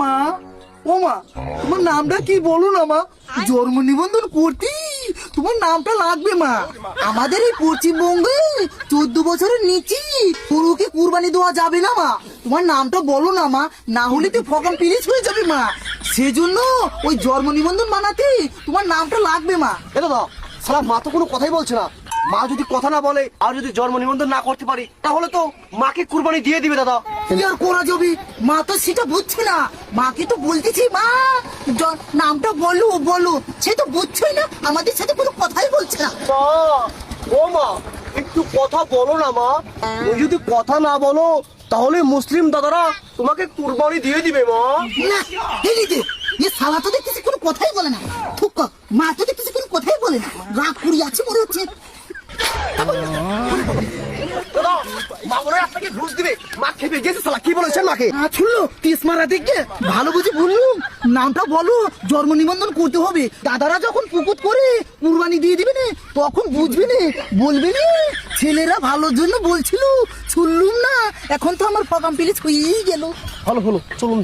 মা, ও মা, তোমার নামটা কি বলো না মা? জন্ম নিবন্ধন করতে তোমার নামটা লাগবে মা। আমাদের এই পশ্চিমবঙ্গে 14 বছরের নিচে গরুকে কুরবানি দেওয়া যাবে না মা। তোমার নামটা বলো না মা, না হলে তো ফর্ম ফিনিশ হয়ে যাবে মা। সেজন্য ওই জন্ম নিবন্ধন বানাতে তোমার নামটা লাগবে মা। এ দাদা, সালা মা তো কোনো কথাই বলছে না। মা যদি কথা না বলে আর যদি জন্ম নিবন্ধন না করতে পারি, তাহলে তো মাকে কুরবানি দিয়ে দিবে দাদা। কি আর করা যাবে? মা তো সেটা বুঝছে না। মাকে তো বলতেছি মা নামটা বলো বলো, সে তো বুঝছেই না, আমাদের সাথে কোনো কথাই বলছে না। মা, ও মা, একটু কথা বলো না মা। তুমি যদি কথা না বলো তাহলে মুসলিম দাদারা তোমাকে কুরবানি দিয়ে দিবে মা। না, এদিকে এ শালা তো দেখতেছি কোনো কথাই বলে না। থুক, মা তো দেখতেছি কোনো কথাই বলে না, রাগ করি আছে মনে হচ্ছে। দাদা, মা মনে হয় আপনাকে ঘুষ দিবে। মা খেপে গেছে শালা, কি বলেছেন মাকে? শুনলো তিস মারা দেখে ভালো বুঝে বললুম, নামটা বলো, জন্ম নিবন্ধন করতে হবে। দাদারা যখন পুকুত করে কুরবানি দিয়ে দিবে না, তখন বুঝবি না, বলবি না ছেলেরা ভালোর জন্য বলছিল, শুনলুম না। এখন তো আমার ফগাম পিলিশ হয়েই গেল। ভালো হলো, চলুন।